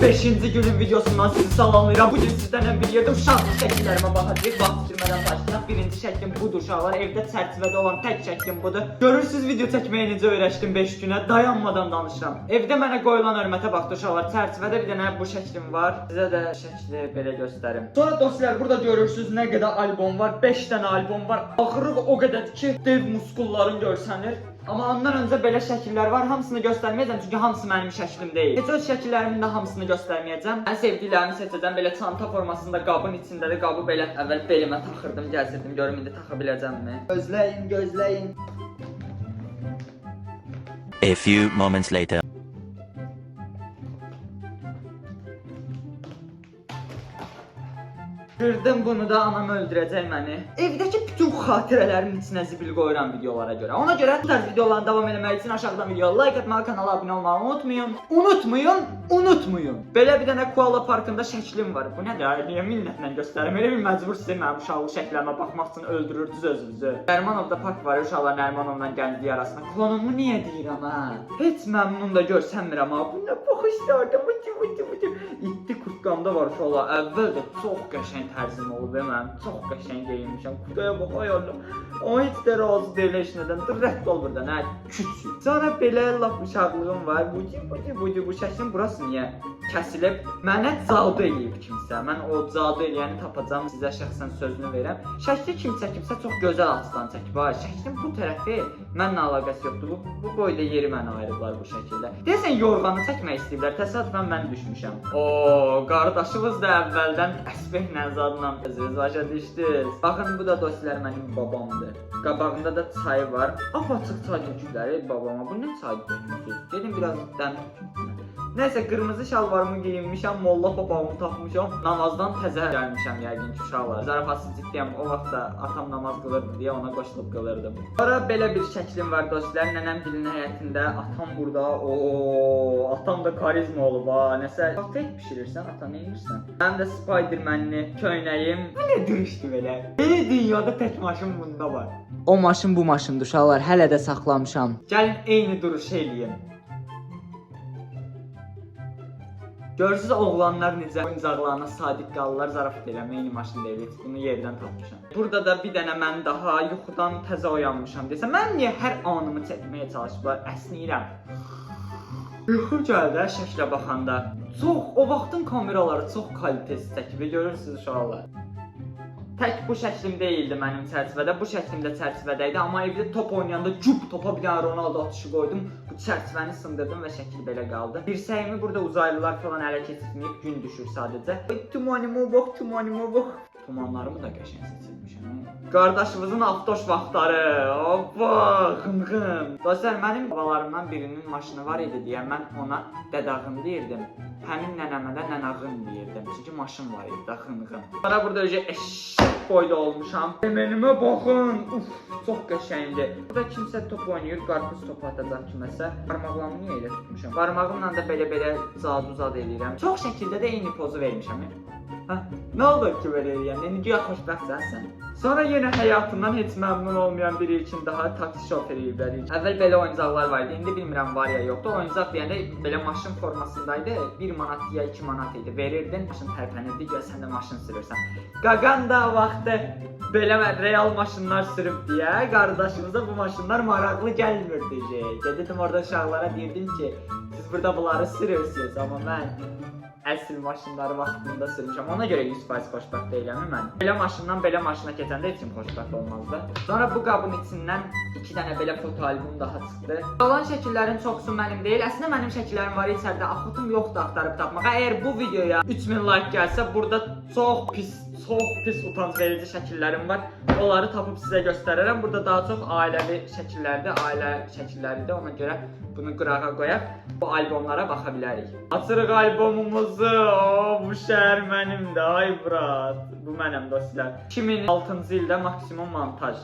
5-ci günün videosundan sizi salamlayıram. Bugün sizlərlə bir yerdə uşaq şəkillərimə baxacağıq. Vaxt itirmədən başlayaq. Birinci şəklim budur uşaqlar. Evdə çərçivədə olan tək şəklim budur. Görürsünüz video çəkməyi necə öyrəşdim 5 günə. Dayanmadan danışıram. Evdə mənə qoyulan hörmətə baxdı uşaqlar. Çərçivədə bir dənə bu şəklim var. Sizə də şəkli belə göstərim. Sonra dostlar burada görürsünüz nə qədər albom var. 5 dənə albom var. Axırı o qədərdir ki, dev muskulların görsənir. Amma ondan öncə belə şəkillər var. Hamısını göstərməyəcəm çünki hamısı mənim şəklim deyil. Heç öz şəkillərimin də hamısını göstərməyəcəm. Ən sevdiklərimi seçəcəm. Belə çanta formasında qabın içindədir. Qabı belə əvvəl belimə taxırdım, gəzirdim. Görüm indi taxa biləcəmmi? Gözləyin, gözləyin. A few moments later. Qırdım bunu da, anam öldürəcək məni. Evdəki bütün xatirələrimin içinə zibil qoyuram videolara görə. Ona görə bu tarz videoların davam etməsi üçün aşağıdan videoya like atmağı, kanala abunə olmağı unutmayın. Unutmayın. Belə bir dənə koala parkında şəklim var. Bu nədir? Niyə minnətlə göstərim? Elə bir məcbur sizin mənim uşaqlıq şəkillərimə baxmaq üçün öldürürdünüz özünüzü. Nərmanovda park var, uşaqlar Nərmanovla gənclik arasında. Klonumu niyə deyirəm ha? Heç məmnun da görsənmirəm ha. Bu nə baxışlardır? İtdi kurtqamda var uşaqlar. Əvvəl də çox qəşəng tərzim olub mən. Çox qəşəng geyinmişəm. Kurtqaya bax ay Allah. O heç də razı deyil heç nədən. Dur rədd ol burdan. Hə, küçük. Sonra belə lap uşaqlığım var. Bu şəklin burası niyə kəsilib? Mənə cadu eləyib kimsə. Mən o cadu eləyəni tapacağam. Sizə şəxsən sözünü verirəm. Şəkli kim çəkibsə çox gözəl açıdan çəkib. Ha, şəklin bu tərəfi mənlə əlaqəsi yoxdur. Bu boyda yeri mənə ayırıblar bu şəkildə. Deyəsən yorğanı çəkmək istəyiblər. Təsadüfən mən düşmüşəm. Qardaşımız da əvvəldən təsbihlə zadla başa düşdünüz. Baxın bu da dostlar mənim babamdır. Qabağında da çay var. Apaçıq çay töküblər babama. Bu nə çay tökübsünüz? Dedim biraz dəmir. Nəysə qırmızı şalvarımı geyinmişəm, molla papağımı taxmışam. Namazdan təzə gəlmişəm yəqin ki uşaqlar. Zarafatsız ciddiyəm. O vaxtda atam namaz qılırdı deyə ona qoşulub qılırdım. Sonra belə bir şəklim var dostlar. Nənəm dilin həyətində, atam burada. Atam da karizma olub ha. Nəsə paket bişirirsən, ata nə edirsən? Mənim də Spidermanli köynəyim. Bu nə duruşdu belə? Belə dünyada tək maşın bunda var. O maşın bu maşındır uşaqlar, hələ də saxlamışam. Gəlin eyni duruş eləyim. Görürsünüz oğlanlar necə oyuncaqlarına sadiq qalırlar, zarafat eləmə, eyni maşın deyil, bunu yerdən tapmışam. Burada da bir dənə mən daha yuxudan təzə oyanmışam desə, mən niyə hər anımı çəkməyə çalışıblar, əsniyirəm. Yuxu gəldi şəklə baxanda. O vaxtın kameraları çox kalitesiz çəkib, görürsünüz uşaqlar. Tək bu şəklim deyildi mənim çərçivədə, bu şəklim də çərçivədə idi, amma evdə top oynayanda cüb topa bir dənə Ronaldo atışı qoydum, bu çərçivəni sındırdım və şəkil belə qaldı. Dirsəyimi burada uzaylılar falan ələ keçirməyib, gün düşür sadəcə. Tumanıma bax. Tumanlarımı da qəşəng seçilmişəm. Qardaşımızın avtoş vaxtları, hoppa, xınxın. Dostlar, mənim babalarımdan birinin maşını var idi deyə mən ona dədağın deyirdim. Həmin nənəmə də nənağın deyirdim. Çünki maşın var idi, xınxın. Sonra burada öyle eşşək boyda olmuşam. Mənimə baxın, çox qəşəngdir. Burada kimsə top oynayır, qarpız topu atacaq kiməsə. Barmaqlarımı niyə elə tutmuşam? Barmağımla da belə zad eləyirəm. Çox şəkildə də eyni pozu vermişəm. Nə oldu ki belə eləyəm? Güya xoşbəxtsən sən. Sonra yenə həyatından heç məmnun olmayan biri üçün daha taksi şoförü verir. Əvvəl belə oyuncaqlar var idi, indi bilmirəm var ya yoxdur. Oyuncaq deyəndə belə maşın formasındaydı, 1 manat ya 2 manat idi. Verirdin, maşın tərpənirdi, gəl sən də maşın sürürsən. Qaqan da vaxtı belə real maşınlar sürüb deyə qardaşımıza bu maşınlar maraqlı gəlmirdi. Dedim orada uşaqlara deyirdim ki, siz burada bunları sürürsünüz, amma mən əsl maşınları vaxtında sürmüşəm. Ona görə 100% xoşbəxt deyiləm mən. Belə maşından belə maşına keçəndə heç kim xoşbəxt olmazdı. Sonra bu qabın içindən 2 dənə belə foto album daha çıxdı. Qalan şəkillərin çoxusu mənim deyil. Əslində mənim şəkillərim var içəridə. Axıtım yoxdur axtarıb tapmağa. Əgər bu videoya 3000 like gəlsə, burada çox pis utanc verici şəkillərim var. Onları tapıb sizə göstərərəm. Burada daha çox ailəvi şəkillərdir, ailə şəkilləridir. Ona görə bunu qırağa qoyaq. Bu albomlara baxa bilərik. Açırıq albomumuzu. Bu şəhər mənimdir, ay brat. Bu mənəm dostlar. 2006-cı ildə maksimum montaj.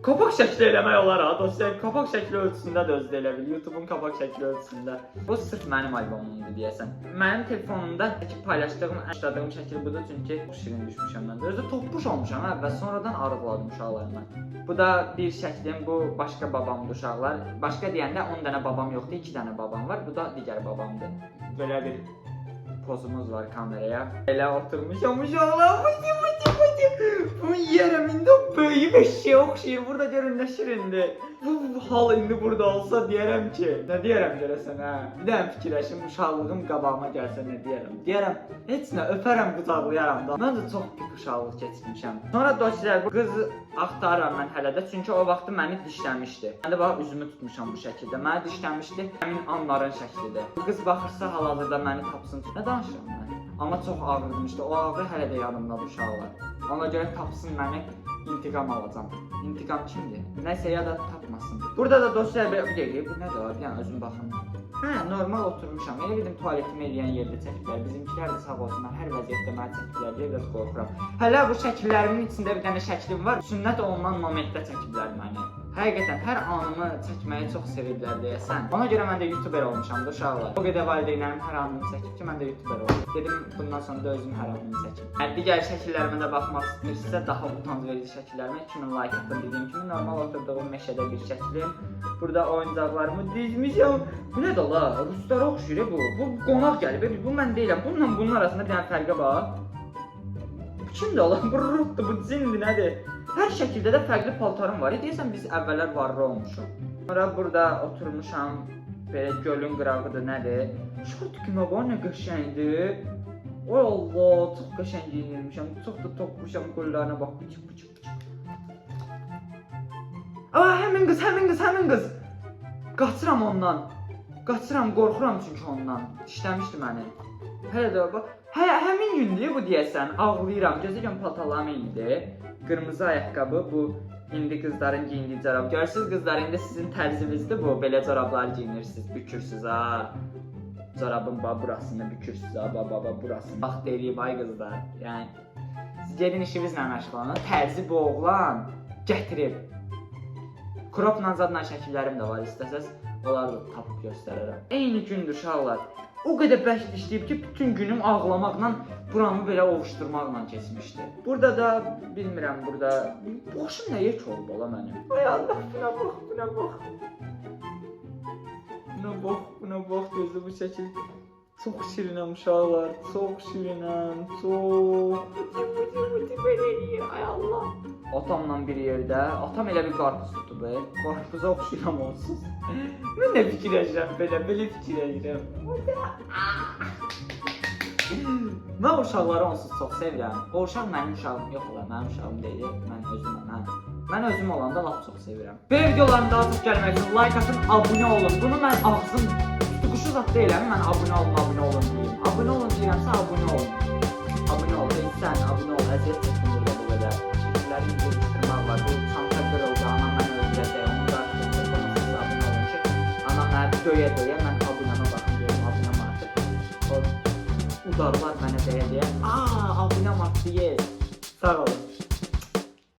Kapak şəkli eləmək olar ha dostlar. Kapak şəkli ölçüsündə də özü də elə bil. YouTube'un kapak şəkli ölçüsündə. Bu sırf mənim albomumdur deyəsən. Mənim telefonumda paylaşdığım, açdığım şəkil budur çünki şirin düşmüşəm mən. Özü toppuş olmuşam və sonradan arıqladım uşaqlarımla. Bu da bir şəklim, bu başqa babamdır uşaqlar. Başqa deyəndə 10 dənə babam yoxdur, 2 dənə babam var. Bu da digər babamdır. Belə bir pozumuz var kameraya. Elə oturmuşam uşaqlar. Bu yerim indi böyük eşeğe oxşayır. Burada görün nə şirindir. Bu hal indi burada olsa deyərəm ki, nə deyərəm görəsən hə? Bir dənə fikirləşim, uşaqlığım qabağıma gəlsə nə deyərəm? Deyərəm, heç nə, öpərəm, qucaqlayaram da. Mən də çox pis uşaqlıq keçirmişəm. Sonra dostlar, bu qızı axtarıram mən hələ də, çünki o vaxtı məni dişləmişdi. Mən də bax üzümü tutmuşam bu şəkildə. Məni dişləmişdi, həmin anların şəklidir. Bu qız baxırsa hal-hazırda məni tapsın. Nə danışıram mən? Amma çox ağrımışdı. O ağrı hələ də yanımdadır uşaqlar. Ona görə tapsın məni, intiqam alacam. İntiqam kimdir? Nəsə ya da tapmasın. Burada da dostlar bir dəqiqə, bu nədir abi? Yəni özüm baxın. Hə, normal oturmuşam. Elə bildim tualetimi eləyən yerdə çəkiblər. Bizimkilər də sağ olsunlar, hər vəziyyətdə məni çəkiblər deyə biraz qorxuram. Hələ bu şəkillərimin içində bir dənə şəklim var. Sünnət olunan momentdə çəkiblər məni. Həqiqətən hər anımı çəkməyi çox sevirlər deyəsən. Ona görə mən də YouTuber olmuşam da uşaqlar. O qədər valideynlərim hər anımı çəkib ki, mən də YouTuber oldum. Dedim bundan sonra da özüm hər anımı çəkim. Digər şəkillərimə də baxmaq istəyirsinizsə, daha utanc verici şəkillərimə 2000 like atdım dediyim kimi normal oturduğum meşədə bir şəklim. Burada oyuncaqlarımı dizmişəm. Bu nədir la? Ruslara oxşuyur bu. Bu qonaq gəlib. Bu mən deyiləm. Bununla bunun arasında bir dənə fərqə bax. Bu kimdir la? Bu ruhdur, bu cindir, nədir? Hər şəkildə də fərqli paltarım var. Deyəsən biz əvvəllər varlı olmuşuq. Sonra burada oturmuşam. Belə gölün qırağıdır, nədir? Şort kimə bax, nə qəşəngdir. Oy Allah, çox qəşəng giyinirmişəm. Çox da toxmuşam qollarına bax. Bıçıq. Aa, həmin qız. Qaçıram ondan. Qorxuram çünki ondan. Dişləmişdi məni. Hələ də bax. Həmin gündür bu deyəsən. Ağlayıram. Gözləyirəm paltarlarım indi. Qırmızı ayaqqabı, bu indi qızların giyindiyi corab. Görürsüz qızlar, indi sizin tərzinizdir bu. Belə corablar giyinirsiniz, bükürsüz ha. Corabın bax burasını bükürsüz ha, baba burasını. Bax deyirəm ay qızlar. Yəni siz gedin işinizlə məşğul olun. Tərzi bu oğlan gətirib. Cropla zadla şəkillərim də var, istəsəz onları da tapıb göstərərəm. Eyni gündür uşaqlar. O qədər bərk dişləyib ki, bütün günüm ağlamaqla, buramı belə ovuşdurmaqla keçmişdi. Burada da, bilmirəm, burada... Boşum nə yek oldu ola mənim? Ay Allah, buna bax, gözlə bu şəkil. Çox şirinəm uşaqlar, çox şirinəm, çox... Belə eləyir, ay Allah. Atamla bir yerdə, atam elə bir qarpız tutub, qarpuza oxşuyuram onsuz. Mən nə fikirləşirəm belə fikirləşirəm. Mən uşaqları onsuz çox sevirəm. O uşaq mənim uşağım yox ola, mənim uşağım deyil, mən özüməm, hə. Mən özüm olanda lap çox sevirəm. Belə videoların daha çox gəlmək üçün like atın, abunə olun. Bunu mən ağzım tutuquşu zat deyiləm, mən abunə olun deyim. Abunə olun deyirəmsə abunə olun. Abunə ol, sən abunə ol, əziyyət çəkin burada bu qədər. Şəkillərin gelişdirmək var, bu çanta qırıldı, anam mən öldürəcək, onu da abunə olun ki, anam mənə döyə, mən abunəmə baxın deyim, abunəm artıq. O udarlar mənə deyə, abunəm artıq, yes. Sağ olun.